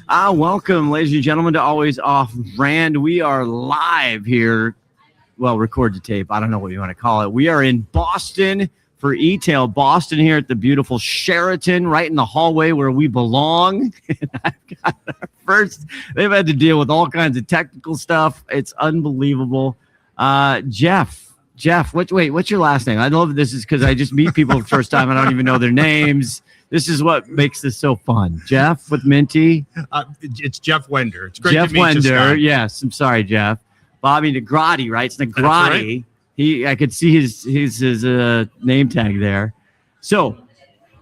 Welcome, ladies and gentlemen, to Always Off Brand. We are live here. Well, record to tape. I don't know what you want to call it. We are in Boston for eTail Boston here at the beautiful Sheraton, right in the hallway where we belong. And I've got our first. They've had to deal with all kinds of technical stuff. It's unbelievable. Jeff, what's your last name? I love this is because I just meet people for the first time. I don't even know their names. This is what makes this so fun. Jeff with Minty. It's Jeff Wender. It's great Jeff to meet Wender. you, Scott. Yes, I'm sorry, Jeff. Bobby Negrati, right? It's Negrati. Right. I could see his name tag there. So,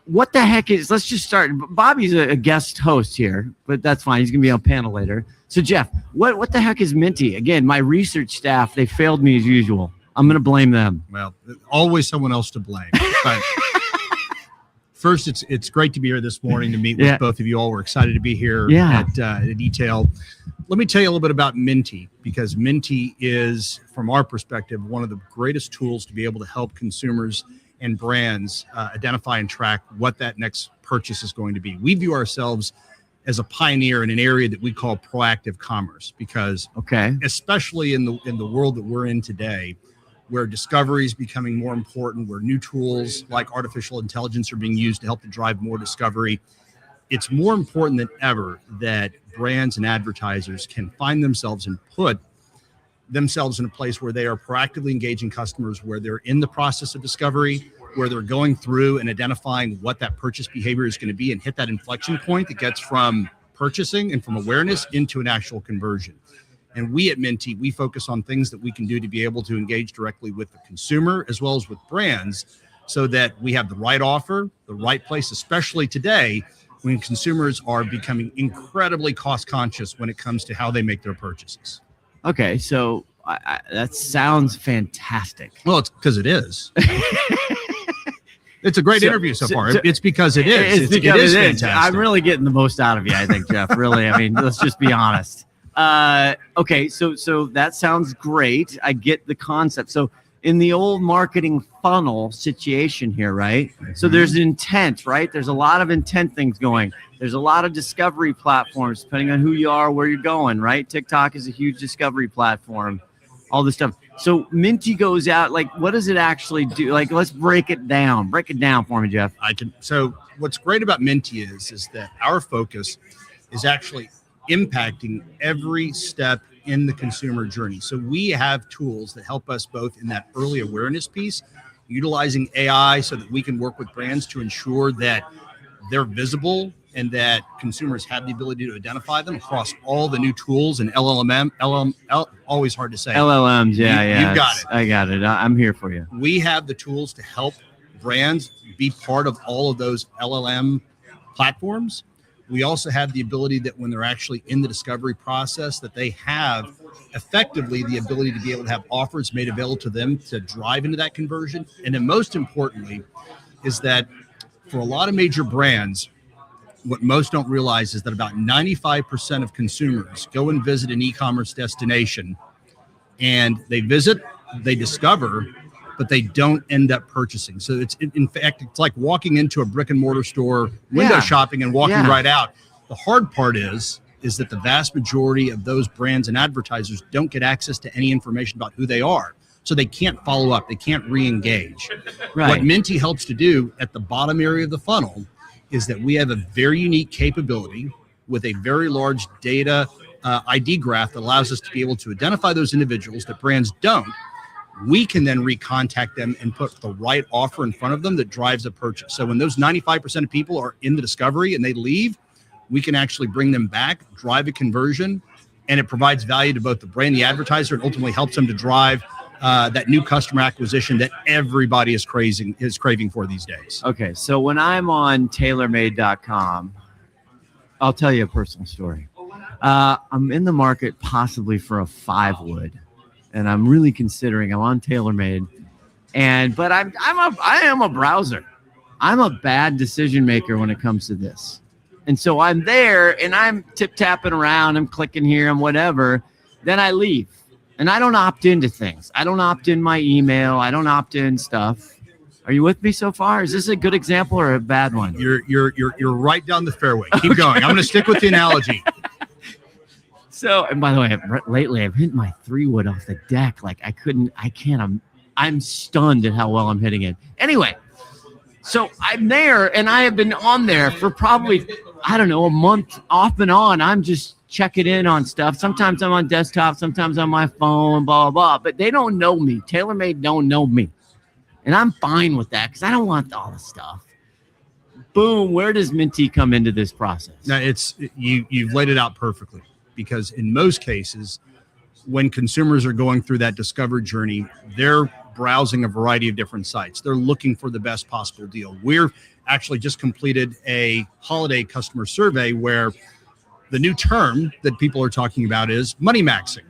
what the heck is? Let's just start. Bobby's a guest host here, but that's fine. He's gonna be on panel later. So, Jeff, what the heck is Minty? Again, my research staff, they failed me as usual. I'm gonna blame them. Well, always someone else to blame. But first, it's great to be here this morning to meet with both of you all. We're excited to be here at eTail. Let me tell you a little bit about Minty, because Minty is, from our perspective, one of the greatest tools to be able to help consumers and brands identify and track what that next purchase is going to be. We view ourselves as a pioneer in an area that we call proactive commerce, because especially in the world that we're in today, where discovery is becoming more important, where new tools like artificial intelligence are being used to help to drive more discovery, it's more important than ever that brands and advertisers can find themselves and put themselves in a place where they are proactively engaging customers, where they're in the process of discovery, where they're going through and identifying what that purchase behavior is going to be and hit that inflection point that gets from purchasing and from awareness into an actual conversion. And we at Minty, we focus on things that we can do to be able to engage directly with the consumer as well as with brands, so that we have the right offer, the right place, especially today when consumers are becoming incredibly cost conscious when it comes to how they make their purchases. Okay, so that sounds fantastic. Well, it's because it is. It's a great interview so far. It's because it is. It is fantastic. I'm really getting the most out of you, I think, Jeff. Really, I mean, let's just be honest. Okay, so that sounds great. I get the concept. So in the old marketing funnel situation here, right? So there's intent, right? There's a lot of intent things going. There's a lot of discovery platforms, depending on who you are, where you're going, right? TikTok is a huge discovery platform, all this stuff. So Minty goes out, like, what does it actually do? Like, let's break it down. Break it down for me, Jeff. So what's great about Minty is that our focus is actually impacting every step in the consumer journey. So we have tools that help us both in that early awareness piece, utilizing AI so that we can work with brands to ensure that they're visible and that consumers have the ability to identify them across all the new tools and always hard to say. LLMs, you got it. I got it. I'm here for you. We have the tools to help brands be part of all of those LLM platforms. We also have the ability that when they're actually in the discovery process, that they have effectively the ability to be able to have offers made available to them to drive into that conversion. And then most importantly is that for a lot of major brands, what most don't realize is that about 95% of consumers go and visit an e-commerce destination, and they visit, they discover, but they don't end up purchasing. So it's, in fact, it's like walking into a brick and mortar store, window shopping and walking right out. The hard part is that the vast majority of those brands and advertisers don't get access to any information about who they are. So they can't follow up. They can't re-engage. Right. What Minty helps to do at the bottom area of the funnel is that we have a very unique capability with a very large data ID graph that allows us to be able to identify those individuals that brands don't. We can then recontact them and put the right offer in front of them that drives a purchase. So when those 95% of people are in the discovery and they leave, we can actually bring them back, drive a conversion, and it provides value to both the brand, the advertiser, and ultimately helps them to drive that new customer acquisition that everybody is craving for these days. Okay, so when I'm on tailormade.com, I'll tell you a personal story. I'm in the market possibly for a 5-wood. And I'm really considering. I'm on TaylorMade, but I am a browser. I'm a bad decision maker when it comes to this, and so I'm there and I'm tip-tapping around. I'm clicking here and whatever. Then I leave, and I don't opt into things. I don't opt in my email. I don't opt in stuff. Are you with me so far? Is this a good example or a bad one? You're right down the fairway. Keep going. I'm going to stick with the analogy. So, and by the way, lately I've hit my 3-wood off the deck. Like I'm stunned at how well I'm hitting it. Anyway, so I'm there and I have been on there for probably, I don't know, a month off and on. I'm just checking in on stuff. Sometimes I'm on desktop, sometimes on my phone, blah, blah, blah. But they don't know me. TaylorMade don't know me. And I'm fine with that because I don't want all the stuff. Boom. Where does Minty come into this process? Now, you've laid it out perfectly, because in most cases, when consumers are going through that discovery journey, they're browsing a variety of different sites. They're looking for the best possible deal. We're actually just completed a holiday customer survey where the new term that people are talking about is money maxing.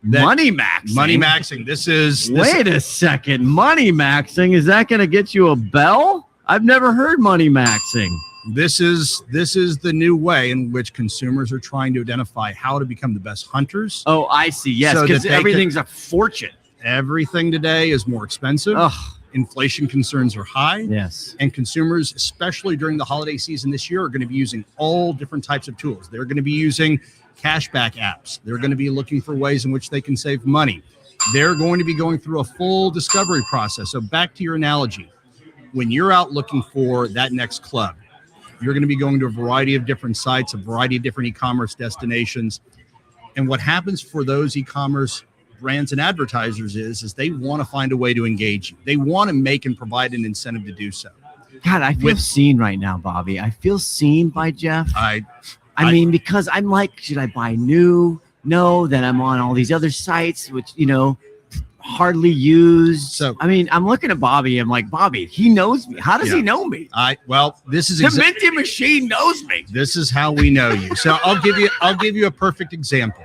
Money maxing? Money maxing. Wait a second. Money maxing? Is that going to get you a bell? I've never heard money maxing. This is the new way in which consumers are trying to identify how to become the best hunters. Oh, I see. Yes, so because everything's a fortune. Everything today is more expensive. Ugh. Inflation concerns are high. Yes. And consumers, especially during the holiday season this year, are going to be using all different types of tools. They're going to be using cashback apps. They're going to be looking for ways in which they can save money. They're going to be going through a full discovery process. So back to your analogy, when you're out looking for that next club, you're going to be going to a variety of different sites, a variety of different e-commerce destinations. And what happens for those e-commerce brands and advertisers is they want to find a way to engage you. They want to make and provide an incentive to do so. God, I feel seen right now, Bobby. I feel seen by Jeff. I mean, because I'm like, should I buy new? No, then I'm on all these other sites, which, hardly used. So, I mean, I'm looking at Bobby. I'm like, Bobby, he knows me. How does he know me? This is the Minty machine knows me. This is how we know you. So I'll give you a perfect example.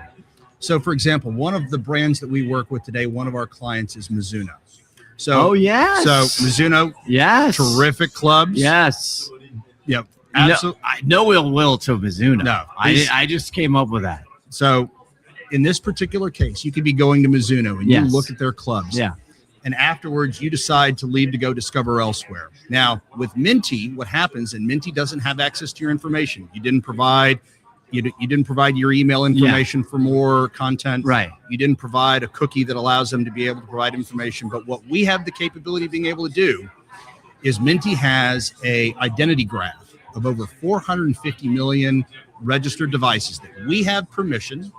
So, for example, one of the brands that we work with today, one of our clients is Mizuno. So, yes. So Mizuno, yes, terrific clubs. Yes. Yep. Absolutely. No ill will to Mizuno. No, I just came up with that. So, in this particular case, you could be going to Mizuno and you look at their clubs. Yeah. And afterwards, you decide to leave to go discover elsewhere. Now, with Minty, what happens, and Minty doesn't have access to your information. You didn't provide your email information for more content. Right. You didn't provide a cookie that allows them to be able to provide information. But what we have the capability of being able to do is Minty has a identity graph of over 450 million registered devices that we have permission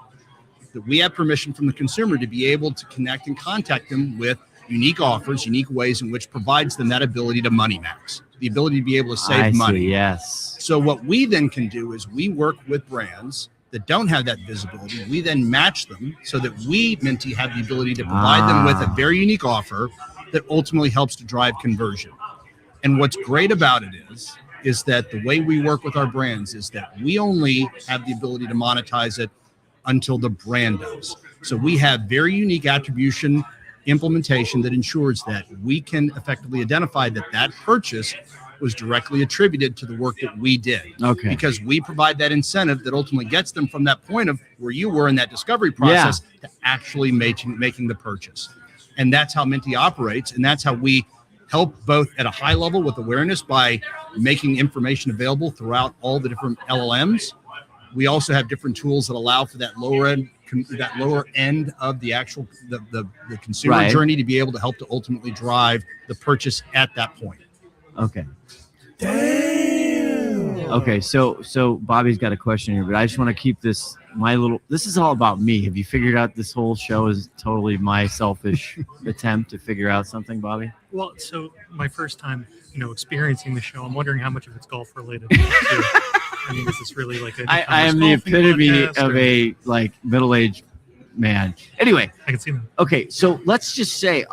from the consumer to be able to connect and contact them with unique offers, unique ways in which provides them that ability to money max, the ability to be able to save money. Yes. So what we then can do is we work with brands that don't have that visibility. We then match them so that we, Minty, have the ability to provide them with a very unique offer that ultimately helps to drive conversion. And what's great about it is that the way we work with our brands is that we only have the ability to monetize it until the brand does. So we have very unique attribution implementation that ensures that we can effectively identify that purchase was directly attributed to the work that we did. Okay. Because we provide that incentive that ultimately gets them from that point of where you were in that discovery process to actually making the purchase. And that's how Minty operates. And that's how we help both at a high level with awareness by making information available throughout all the different LLMs. We also have different tools that allow for that lower end of the actual the consumer journey to be able to help to ultimately drive the purchase at that point. Okay. Damn. Okay, so Bobby's got a question here, but I just want to keep this this is all about me. Have you figured out this whole show is totally my selfish attempt to figure out something, Bobby? Well, so my first time, experiencing the show, I'm wondering how much of it's golf related. I mean, is this really like I am the epitome of a middle-aged man. Anyway, I can see that. Okay, so let's just say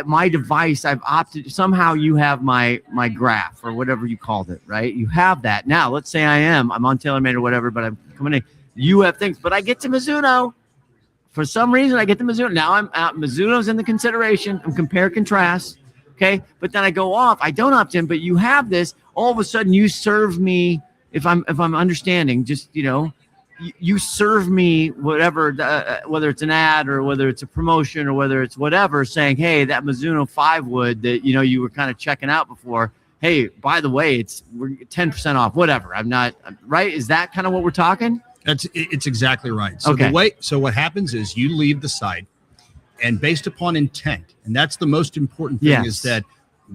my device, I've opted, somehow you have my graph or whatever you called it, right? You have that. Now, let's say I'm on TaylorMade or whatever, but I'm coming in. You have things, but I get to Mizuno. For some reason, I get to Mizuno. Now I'm out. Mizuno's in the consideration. I'm compare contrast. Okay, but then I go off. I don't opt in, but you have this. All of a sudden, you serve me. If I'm understanding, just you serve me whatever, whether it's an ad or whether it's a promotion or whether it's whatever, saying, hey, that Mizuno 5 wood that, you were kind of checking out before. Hey, by the way, we're 10% off, whatever. I'm not right. Is that kind of what we're talking? It's exactly right. So okay. So what happens is you leave the site, and based upon intent, and that's the most important thing, is that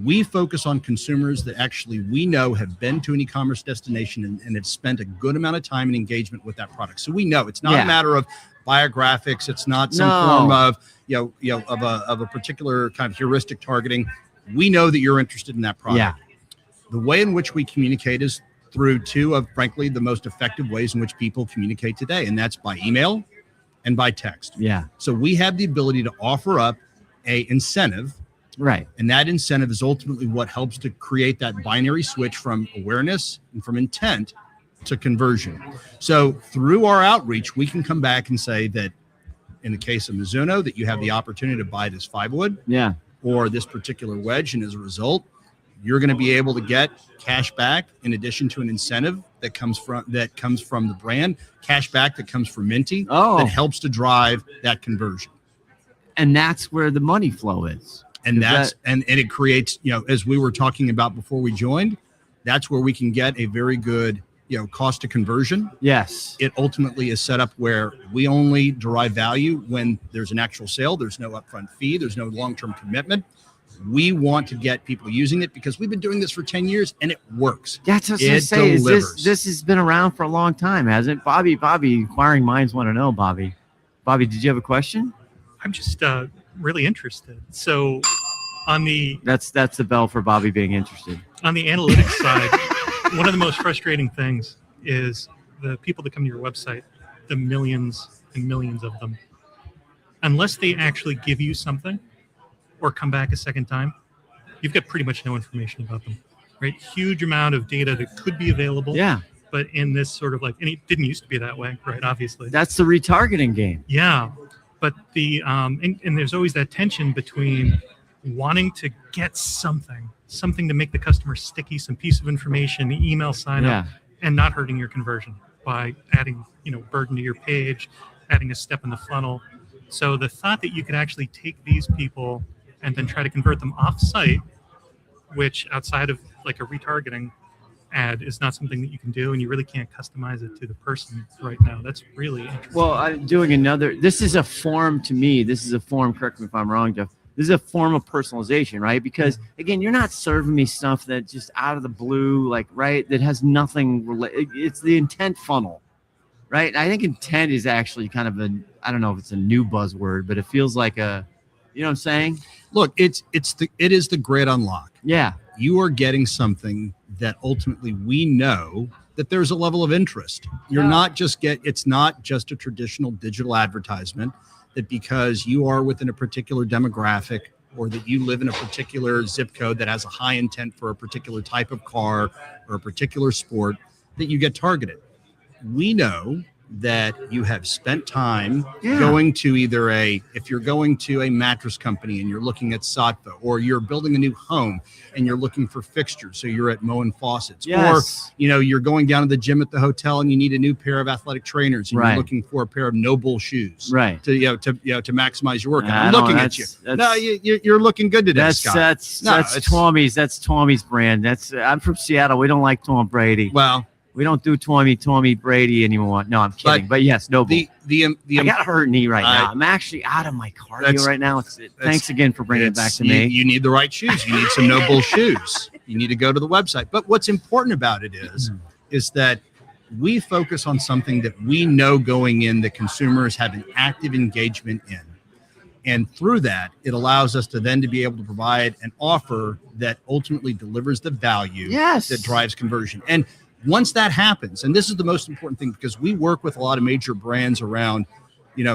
we focus on consumers that actually we know have been to an e-commerce destination and have spent a good amount of time and engagement with that product. So we know it's not a matter of biographics. It's not some form of of a particular kind of heuristic targeting. We know that you're interested in that product. Yeah. The way in which we communicate is through two of, frankly, the most effective ways in which people communicate today, and that's by email and by text. Yeah. So we have the ability to offer up a incentive. Right. And that incentive is ultimately what helps to create that binary switch from awareness and from intent to conversion. So through our outreach, we can come back and say that in the case of Mizuno, that you have the opportunity to buy this 5 wood or this particular wedge. And as a result, you're going to be able to get cash back in addition to an incentive that comes from the brand, cash back that comes from Minty that helps to drive that conversion. And that's where the money flow is. And and it creates, as we were talking about before we joined, that's where we can get a very good, cost to conversion. Yes. It ultimately is set up where we only derive value when there's an actual sale. There's no upfront fee. There's no long-term commitment. We want to get people using it because we've been doing this for 10 years and it works. That's what I was going to say. This has been around for a long time, hasn't it? Bobby, inquiring minds want to know, Bobby. Bobby, did you have a question? I'm just really interested. So on the that's the bell for Bobby being interested. On the analytics side, one of the most frustrating things is the people that come to your website, the millions and millions of them, unless they actually give you something or come back a second time, you've got pretty much no information about them, right? Huge amount of data that could be available. Yeah. But in this sort of and it didn't used to be that way, right? Obviously. That's the retargeting game. Yeah. But the and there's always that tension between wanting to get something to make the customer sticky, some piece of information, email sign up, and not hurting your conversion by adding, burden to your page, adding a step in the funnel. So the thought that you could actually take these people and then try to convert them off site, which outside of like a retargeting ad is not something that you can do, and you really can't customize it to the person right now. That's really interesting. Well, I'm doing this is a form to me. This is a form, correct me if I'm wrong, Jeff. This is a form of personalization, right? Because again, you're not serving me stuff that just out of the blue, that has nothing it's the intent funnel, right? And I think intent is actually kind of I don't know if it's a new buzzword, but it feels like you know what I'm saying? Look, it is the great unlock. Yeah. You are getting something that ultimately we know that there's a level of interest. It's not just a traditional digital advertisement that because you are within a particular demographic or that you live in a particular zip code that has a high intent for a particular type of car or a particular sport that you get targeted. We know that you have spent time going to if you're going to a mattress company and you're looking at Satva, or you're building a new home and you're looking for fixtures, so you're at Moen Faucets, or you're going down to the gym at the hotel and you need a new pair of athletic trainers and you're looking for a pair of no bull shoes to maximize your workout. I'm looking at you. No, you're looking good today, Scott. That's Tommy's brand. I'm from Seattle. We don't like Tom Brady. Well, we don't do Tommy Brady anymore. No, I'm kidding. But yes, no. I got a hurt knee right now. I'm actually out of my cardio right now. Thanks again for bringing it back to me. You need the right shoes. You need some no bull shoes. You need to go to the website. But what's important about it is that we focus on something that we know going in that consumers have an active engagement in. And through that, it allows us to be able to provide an offer that ultimately delivers the value that drives conversion. And once that happens, and this is the most important thing, because we work with a lot of major brands around,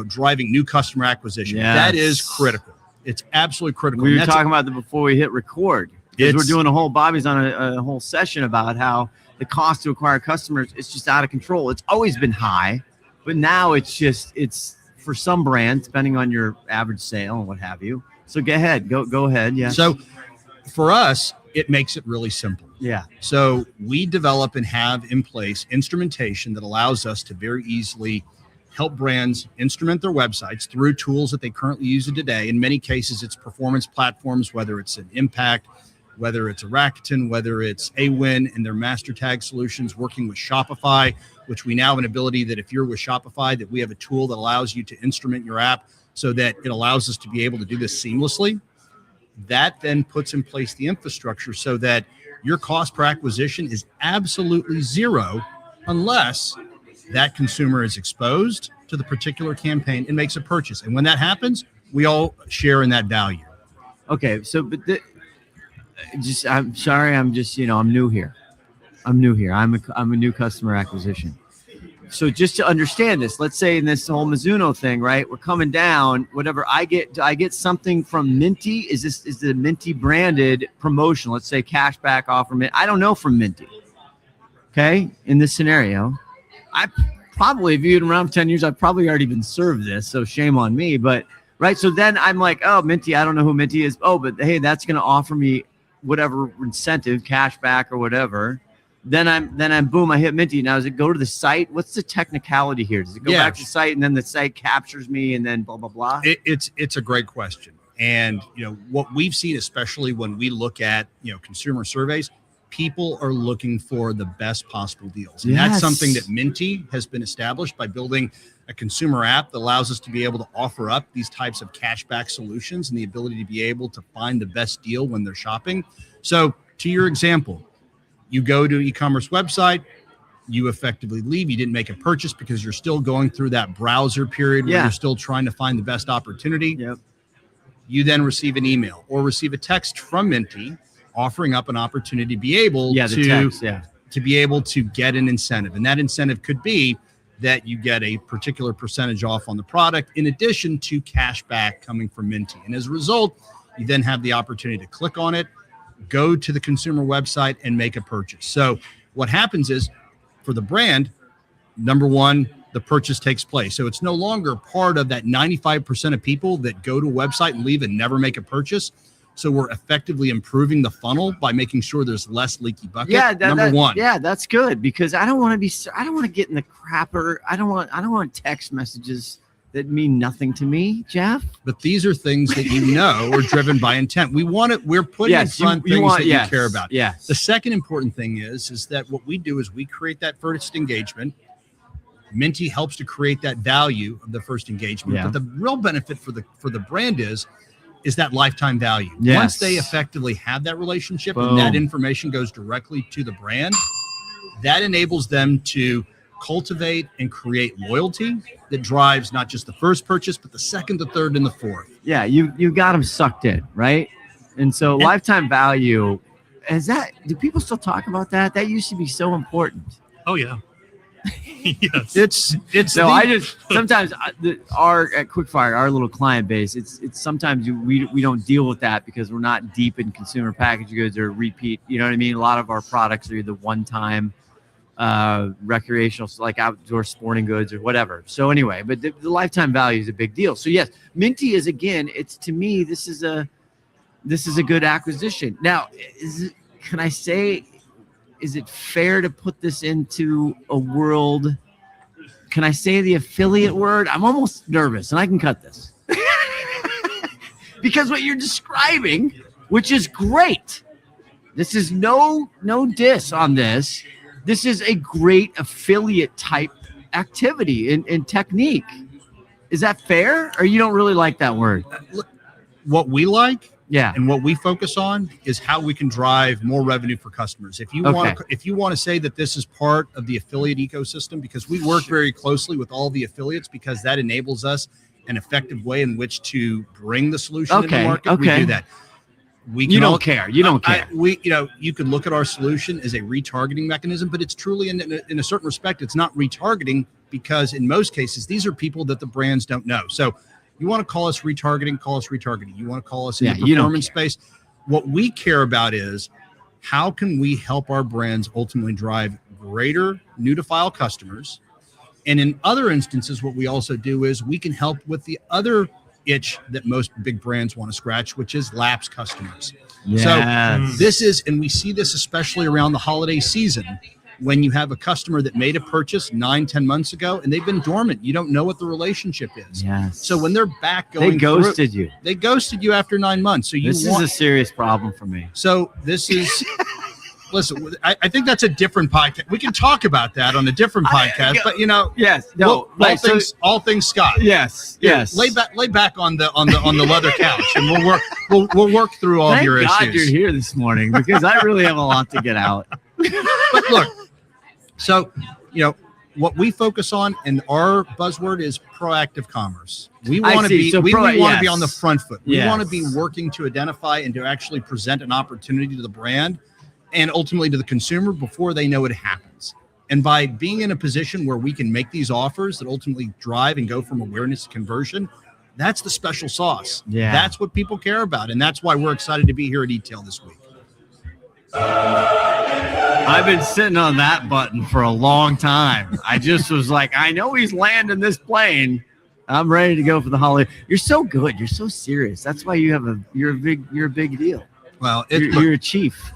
driving new customer acquisition. That is critical. It's absolutely critical. We were talking about that before we hit record. We're doing Bobby's on a whole session about how the cost to acquire customers is just out of control. It's always been high, but now it's for some brands, depending on your average sale and what have you. So go ahead. Yeah. So for us, it makes it really simple. Yeah. So we develop and have in place instrumentation that allows us to very easily help brands instrument their websites through tools that they currently use today. In many cases, it's performance platforms, whether it's an Impact, whether it's a Rakuten, whether it's Awin and their master tag solutions, working with Shopify, which we now have an ability that if you're with Shopify, that we have a tool that allows you to instrument your app so that it allows us to be able to do this seamlessly. That then puts in place the infrastructure so that your cost per acquisition is absolutely zero unless that consumer is exposed to the particular campaign and makes a purchase. And when that happens, we all share in that value. Okay. So, but I'm sorry. I'm just, I'm new here. I'm a new customer acquisition. So just to understand this, let's say in this whole Mizuno thing, right? We're coming down, whatever I get, do I get something from Minty? Is the Minty branded promotion? Let's say cashback offer. I don't know from Minty. Okay. In this scenario, I probably, if you've been around for 10 years, I've probably already been served this. So shame on me, but right. So then I'm like, oh, Minty, I don't know who Minty is. Oh, but hey, that's going to offer me whatever incentive, cashback or whatever. Then I'm boom, I hit Minty. Now, does it go to the site? What's the technicality here? Does it go back to the site and then the site captures me and then blah, blah, blah? It's a great question. And, what we've seen, especially when we look at, consumer surveys, people are looking for the best possible deals. And that's something that Minty has been established by building a consumer app that allows us to be able to offer up these types of cashback solutions and the ability to be able to find the best deal when they're shopping. So to your example, you go to e-commerce website, you effectively leave. You didn't make a purchase because you're still going through that browser period where you're still trying to find the best opportunity. Yep. You then receive an email or receive a text from Minty offering up an opportunity to be able to be able to get an incentive. And that incentive could be that you get a particular percentage off on the product in addition to cash back coming from Minty. And as a result, you then have the opportunity to click on it, go to the consumer website and make a purchase. So what happens is for the brand, number one, the purchase takes place. So it's no longer part of that 95% of people that go to a website and leave and never make a purchase. So we're effectively improving the funnel by making sure there's less leaky bucket. Yeah, number one. Yeah, that's good because I don't want to get in the crapper. I don't want text messages that mean nothing to me, Jeff. But these are things that are driven by intent. We're putting in front things that you care about. Yes. The second important thing is that what we do is we create that first engagement. Minty helps to create that value of the first engagement. But the real benefit for the brand is that lifetime value. Yes. Once they effectively have that relationship and that information goes directly to the brand, that enables them to cultivate and create loyalty that drives not just the first purchase, but the second, the third, and the fourth. Yeah, you got them sucked in, right? And so lifetime value, do people still talk about that? That used to be so important. Oh, yeah. Yes. I just sometimes at Quickfire, our little client base, it's sometimes we don't deal with that because we're not deep in consumer packaged goods or repeat. You know what I mean? A lot of our products are either one-time recreational, like outdoor sporting goods or whatever. So anyway, but the lifetime value is a big deal. So yes, Minty is, again, it's, to me, this is a good acquisition. Now, is it fair to put this into a world? Can I say the affiliate word? I'm almost nervous, and I can cut this. Because what you're describing, which is great. This is no diss on this. This is a great affiliate type activity and technique. Is that fair? Or you don't really like that word? What we like Yeah. And what we focus on is how we can drive more revenue for customers. If you want to say that this is part of the affiliate ecosystem, because we work very closely with all the affiliates, because that enables us an effective way in which to bring the solution to the market. We do that. You don't care. You could look at our solution as a retargeting mechanism, but it's truly in a certain respect, it's not retargeting, because in most cases, these are people that the brands don't know. So you want to call us retargeting, call us retargeting. You want to call us in the performance space. What we care about is how can we help our brands ultimately drive greater new to file customers. And in other instances, what we also do is we can help with the other itch that most big brands want to scratch, which is lapsed customers. Yes. So this is, and we see this especially around the holiday season, when you have a customer that made a purchase 9-10 months ago and they've been dormant. You don't know what the relationship is. Yes. So when they're back going, they ghosted you. They ghosted you after 9 months. So this is a serious problem for me. So this is. Listen, I think that's a different podcast. We can talk about that on a different podcast, but yes, no, all things Scott. Yes. Lay back on the leather couch, and we'll work through all your issues. Thank God you're here this morning, because I really have a lot to get out. But look, so what we focus on, and our buzzword is proactive commerce. We want to be we want to be on the front foot. We want to be working to identify and to actually present an opportunity to the brand and ultimately to the consumer before they know it happens. And by being in a position where we can make these offers that ultimately drive and go from awareness to conversion, that's the special sauce. Yeah. That's what people care about. And that's why we're excited to be here at eTail this week. I've been sitting on that button for a long time. I just was like, I know he's landing this plane. I'm ready to go for the holiday. You're so good. You're so serious. That's why you're a big deal. Well, you're a chief.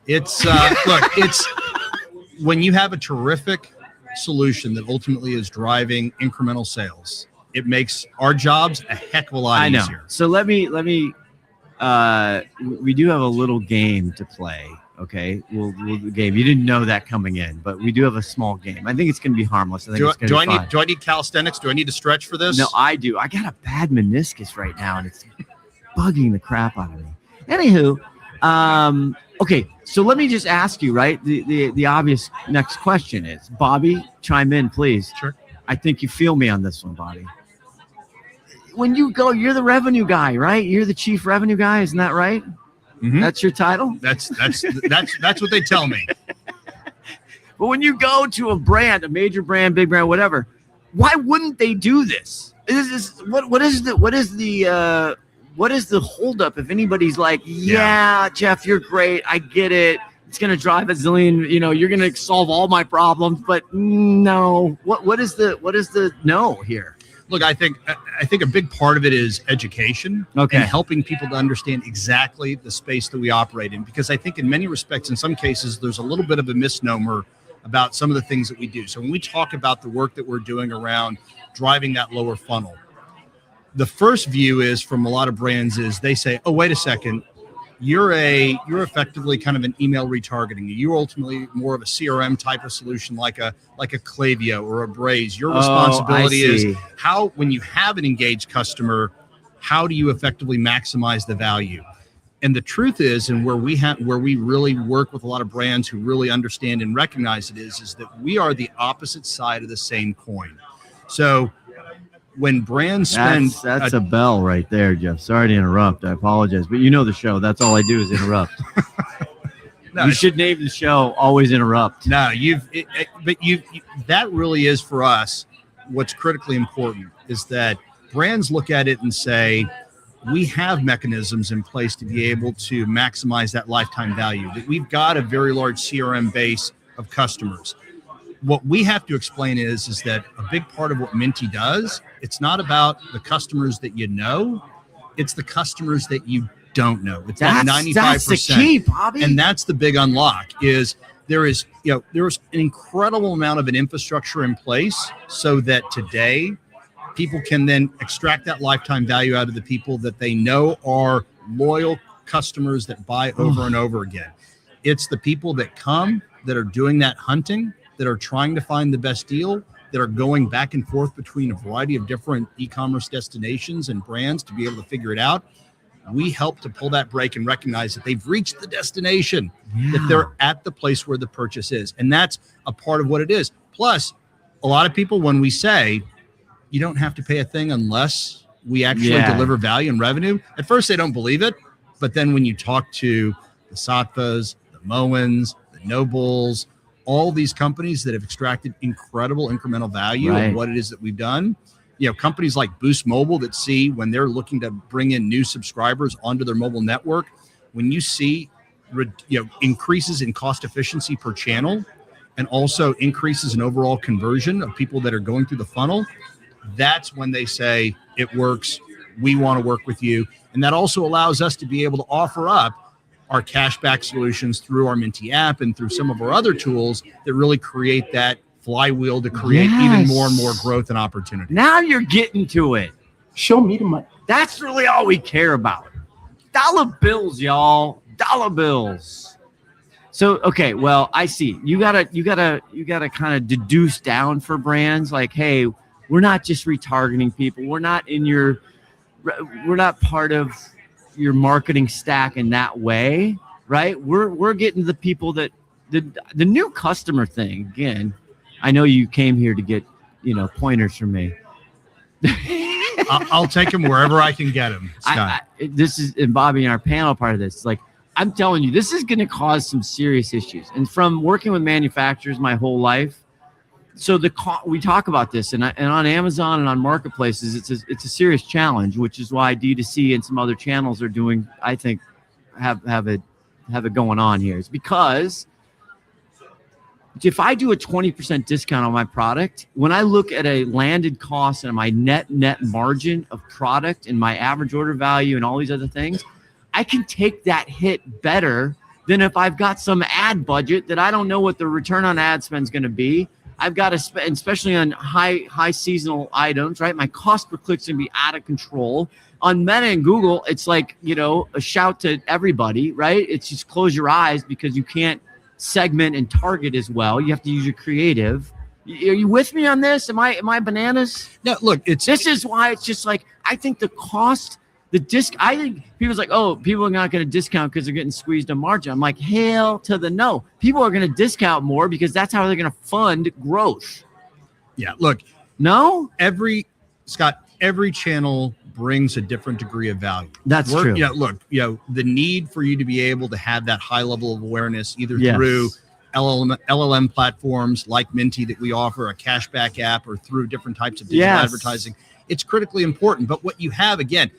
It's it's when you have a terrific solution that ultimately is driving incremental sales, it makes our jobs a heck of a lot easier. So let me we do have a little game to play. Okay, we'll game. You didn't know that coming in, but we do have a small game. I think it's going to be harmless. Do I need calisthenics? Do I need to stretch for this? No, I do. I got a bad meniscus right now, and it's bugging the crap out of me. Anywho, okay, so let me just ask you, right? The obvious next question is, Bobby, chime in, please. Sure. I think you feel me on this one, Bobby. When you go, you're the revenue guy, right? You're the chief revenue guy, isn't that right? Mm-hmm. That's your title? That's what they tell me. But when you go to a brand, a major brand, big brand, whatever, why wouldn't they do this? What is the holdup if anybody's like, yeah, Jeff, you're great, I get it, it's gonna drive a zillion, you're gonna solve all my problems, but no, what is the no here? Look, I think a big part of it is education and helping people to understand exactly the space that we operate in, because I think in many respects, in some cases, there's a little bit of a misnomer about some of the things that we do. So when we talk about the work that we're doing around driving that lower funnel, the first view is from a lot of brands is they say, oh, wait a second, you're effectively kind of an email retargeting. You're ultimately more of a CRM type of solution, like a Klaviyo or a Braze. Your responsibility is how, when you have an engaged customer, how do you effectively maximize the value? And the truth is, and where we really work with a lot of brands who really understand and recognize it is that we are the opposite side of the same coin. So when brands spend, that's a bell right there, Jeff. Sorry to interrupt. I apologize, but you know the show. That's all I do is interrupt. You should name the show "Always Interrupt." No, that really is for us. What's critically important is that brands look at it and say, we have mechanisms in place to be able to maximize that lifetime value. That we've got a very large CRM base of customers. What we have to explain is that a big part of what Minty does, it's not about the customers that you know, it's the customers that you don't know. It's that 95%. That's the key, Bobby. And that's the big unlock is there's an incredible amount of an infrastructure in place so that today people can then extract that lifetime value out of the people that they know are loyal customers that buy over and over again. It's the people that come, that are doing that hunting, that are trying to find the best deal, that are going back and forth between a variety of different e-commerce destinations and brands to be able to figure it out. We help to pull that brake and recognize that they've reached the destination, that they're at the place where the purchase is. And that's a part of what it is. Plus, a lot of people, when we say you don't have to pay a thing unless we actually deliver value and revenue, at first they don't believe it. But then when you talk to the Satvas, the Moens, the Nobles, all these companies that have extracted incredible incremental value of what it is that we've done, companies like Boost Mobile that see when they're looking to bring in new subscribers onto their mobile network, when you see increases in cost efficiency per channel and also increases in overall conversion of people that are going through the funnel, that's when they say it works. We want to work with you. And that also allows us to be able to offer up our cashback solutions through our Minty app and through some of our other tools that really create that flywheel to create even more and more growth and opportunity. Now you're getting to it. Show me the money. That's really all we care about. Dollar bills, y'all. Dollar bills. So, okay, well, I see. You gotta kind of deduce down for brands like, hey, we're not just retargeting people. We're not part of your marketing stack in that way, right? We're getting the people that the new customer thing. Again, I know you came here to get, pointers from me. I'll take them wherever I can get them, Scott. This is, and Bobby and our panel part of this, like, I'm telling you, this is going to cause some serious issues. And from working with manufacturers my whole life, so we talk about this, and on Amazon and on marketplaces, it's a serious challenge, which is why D2C and some other channels are doing, I think, have it going on here. It's because if I do a 20% discount on my product, when I look at a landed cost and my net margin of product and my average order value and all these other things, I can take that hit better than if I've got some ad budget that I don't know what the return on ad spend is going to be. I've got to spend, especially on high seasonal items, right? My cost per click is going to be out of control. On Meta and Google, it's like, a shout to everybody, right? It's just close your eyes because you can't segment and target as well. You have to use your creative. Are you with me on this? Am I bananas? No, look, this is why it's just like, I think the cost, I think people's like, oh, people are not going to discount because they're getting squeezed on margin. I'm like, hell to the no. People are going to discount more because that's how they're going to fund growth. Yeah, look, no, every channel brings a different degree of value. That's true. Look, the need for you to be able to have that high level of awareness, either through LLM platforms like Minty that we offer, a cashback app, or through different types of digital advertising, it's critically important. But what you have, again,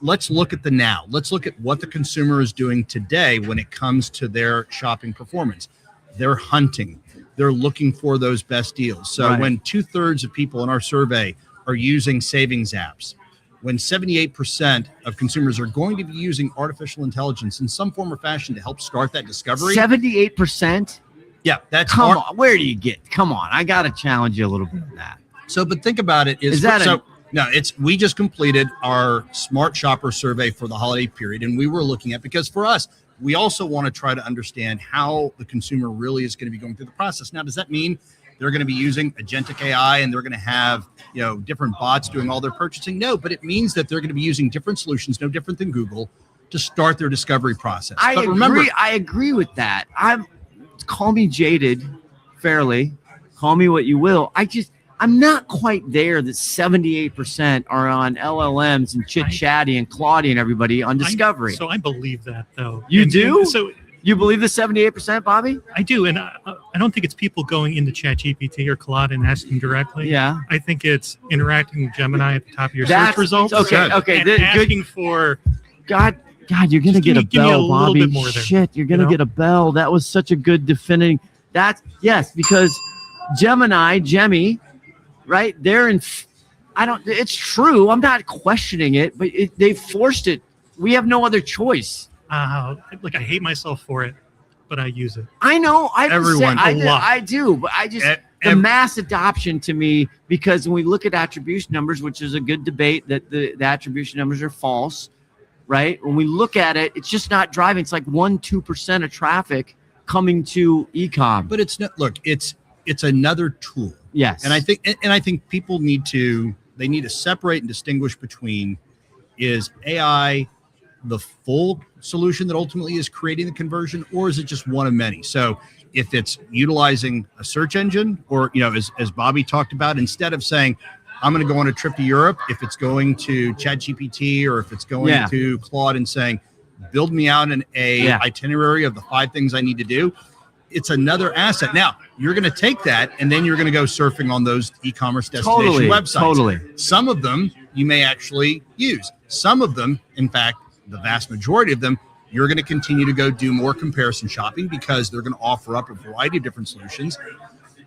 let's look at the now. Let's look at what the consumer is doing today when it comes to their shopping performance. They're hunting. They're looking for those best deals. So when 2/3 of people in our survey are using savings apps, when 78% of consumers are going to be using artificial intelligence in some form or fashion to help start that discovery. 78%? Yeah, that's come on. Where do you get? Come on, I got to challenge you a little bit on that. So, but think about it. We just completed our Smart Shopper survey for the holiday period, and we were looking at, because for us, we also want to try to understand how the consumer really is going to be going through the process. Now, does that mean they're going to be using agentic AI and they're going to have, different bots doing all their purchasing? No, but it means that they're going to be using different solutions, no different than Google, to start their discovery process. I agree with that. Call me jaded, fairly. Call me what you will. I'm not quite there that 78% are on LLMs and Chit Chatty and Claudia and everybody on discovery. So I believe that, though. You do? So you believe the 78%, Bobby? I do, and I don't think it's people going into ChatGPT or Claude and asking directly. Yeah. I think it's interacting with Gemini at the top of your search results. Okay. And asking for God, you're gonna get a bell, Bobby. Bit more there, Shit, you're gonna get a bell. That was such a good defending. Because Gemini, right? They're in. It's true. I'm not questioning it, but they forced it. We have no other choice. I hate myself for it, but I use it. I know. I do, but the mass adoption to me, because when we look at attribution numbers, which is a good debate that the attribution numbers are false, right? When we look at it, it's just not driving. It's like 1-2% of traffic coming to e-com. But it's not. Look, it's another tool. Yes. And I think people need to separate and distinguish between, is AI the full solution that ultimately is creating the conversion, or is it just one of many? So if it's utilizing a search engine, or, as Bobby talked about, instead of saying, I'm going to go on a trip to Europe, if it's going to ChatGPT or if it's going to Claude and saying, build me out an itinerary of the 5 things I need to do, it's another asset. Now, you're going to take that and then you're going to go surfing on those e-commerce destination websites. Totally. Some of them you may actually use. Some of them, in fact, the vast majority of them, you're going to continue to go do more comparison shopping because they're going to offer up a variety of different solutions.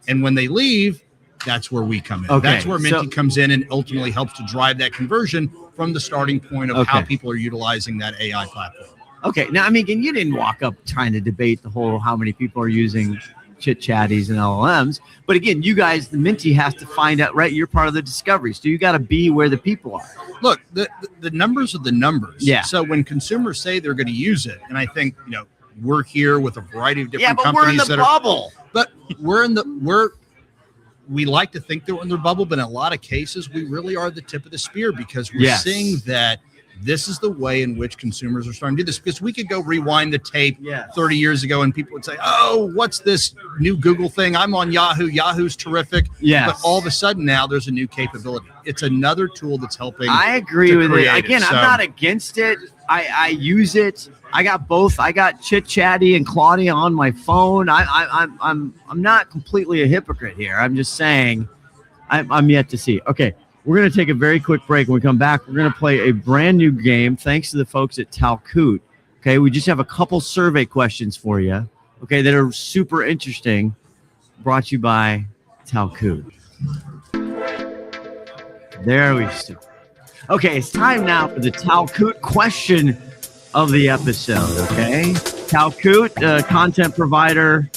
And when they leave, that's where we come in. Okay, that's where Minty comes in and ultimately helps to drive that conversion from the starting point of how people are utilizing that AI platform. Okay. Now, I mean, and you didn't walk up trying to debate the whole how many people are using chit chatties and LLMs. But again, you guys, the Minty has to find out, right? You're part of the discovery. So you got to be where the people are. Look, the numbers are the numbers. Yeah. So when consumers say they're going to use it, and I think, we're here with a variety of different companies. We're in the bubble. But we like to think that we're in the bubble, but in a lot of cases, we really are the tip of the spear because we're seeing that this is the way in which consumers are starting to do this. Because we could go rewind the tape 30 years ago and people would say, oh, what's this new Google thing? I'm on Yahoo. Yahoo's terrific. Yes. But all of a sudden now there's a new capability. It's another tool that's helping. I agree with it. Again, I'm not against it. I use it. I got both. I got Chit Chatty and Claudia on my phone. I'm not completely a hypocrite here. I'm just saying I'm yet to see. Okay, we're going to take a very quick break. When we come back, we're going to play a brand new game thanks to the folks at Talcoot. Okay, we just have a couple survey questions for you, okay, that are super interesting, brought to you by Talcoot. There we go. Okay, it's time now for the Talcoot question of the episode, okay? Talcoot, content provider,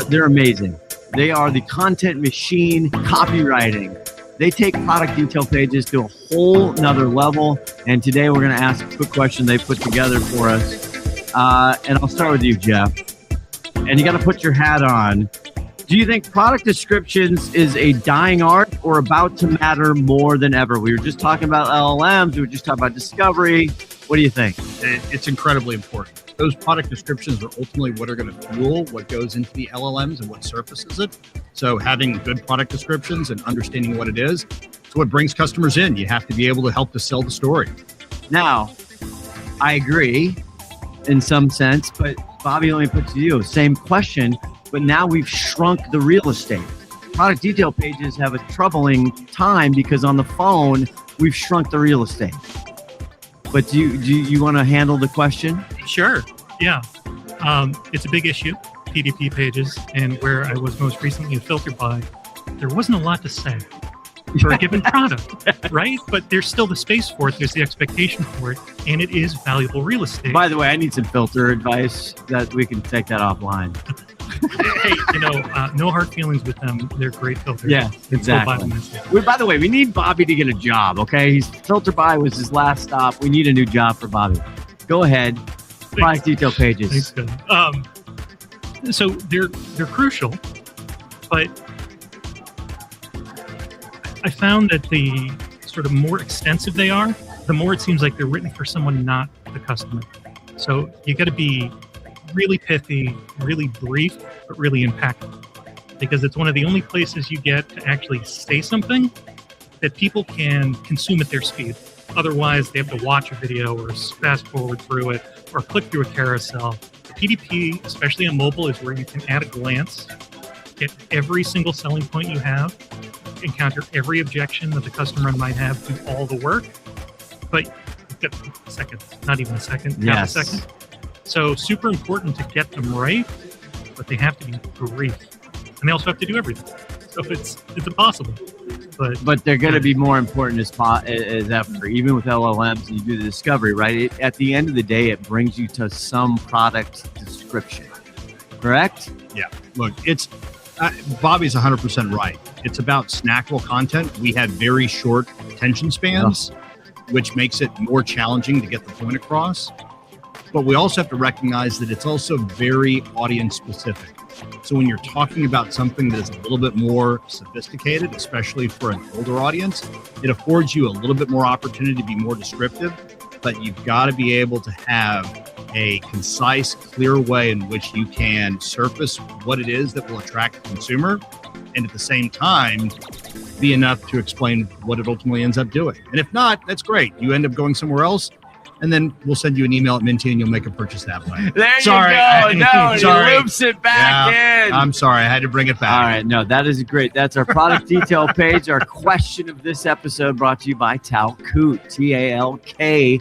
they're amazing. They are the content machine copywriting. They take product detail pages to a whole nother level, and today we're going to ask a quick question they put together for us. And I'll start with you, Jeff. And you got to put your hat on. Do you think product descriptions is a dying art or about to matter more than ever? We were just talking about LLMs. We were just talking about discovery. What do you think? It's incredibly important. Those product descriptions are ultimately what are going to fuel what goes into the LLMs and what surfaces it. So having good product descriptions and understanding what it is what brings customers in. You have to be able to help to sell the story. Now, I agree in some sense, but Bobby, let me put to you, same question, but now we've shrunk the real estate. Product detail pages have a troubling time because on the phone, we've shrunk the real estate. But do you want to handle the question? Sure. Yeah. It's a big issue, PDP pages, and where I was most recently filtered by, there wasn't a lot to say for a given product, right? But there's still the space for it. There's the expectation for it, and it is valuable real estate. By the way, I need some filter advice that we can take that offline. Hey, no hard feelings with them. They're great filters. Yeah, exactly. By the way, we need Bobby to get a job, okay? Filter by was his last stop. We need a new job for Bobby. Go ahead. Product detail pages. Thanks, good. So they're crucial, but I found that the sort of more extensive they are, the more it seems like they're written for someone not the customer. So you got to be really pithy, really brief, but really impactful, because it's one of the only places you get to actually say something that people can consume at their speed. Otherwise, they have to watch a video or fast forward through it or click through a carousel. PDP, especially on mobile, is where you can at a glance get every single selling point you have, encounter every objection that the customer might have, do all the work, but you've got seconds, not even a second, half a second. So super important to get them right, but they have to be brief, and they also have to do everything. So it's impossible. But they're going to be more important as ever, even with LLMs. And you do the discovery, right? At the end of the day, it brings you to some product description. Correct? Yeah. Look, it's Bobby's 100% right. It's about snackable content. We have very short attention spans, which makes it more challenging to get the point across. But we also have to recognize that it's also very audience specific. So when you're talking about something that is a little bit more sophisticated, especially for an older audience, it affords you a little bit more opportunity to be more descriptive, but you've got to be able to have a concise, clear way in which you can surface what it is that will attract the consumer, and at the same time, be enough to explain what it ultimately ends up doing. And if not, that's great. You end up going somewhere else, and then we'll send you an email at Minty and you'll make a purchase that way. There you go. No, he loops it back in. I'm sorry. I had to bring it back. All right. No, that is great. That's our product detail page. Our question of this episode brought to you by Talcoot, Talkoot,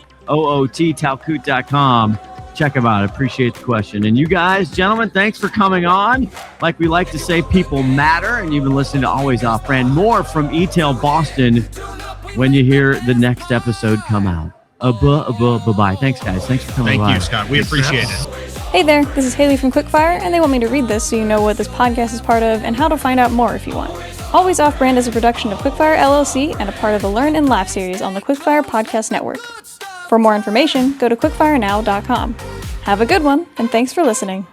Talcoot.com. Check them out. I appreciate the question. And you guys, gentlemen, thanks for coming on. Like we like to say, people matter. And you've been listening to Always Off Brand. More from eTail Boston when you hear the next episode come out. Bye-bye. Thanks, guys. Thanks for coming by. Thank you, Scott. We appreciate it. Hey there, this is Haley from Quickfire, and they want me to read this so you know what this podcast is part of and how to find out more if you want. Always Off-Brand is a production of Quickfire LLC and a part of the Learn and Laugh series on the Quickfire Podcast Network. For more information, go to quickfirenow.com. Have a good one, and thanks for listening.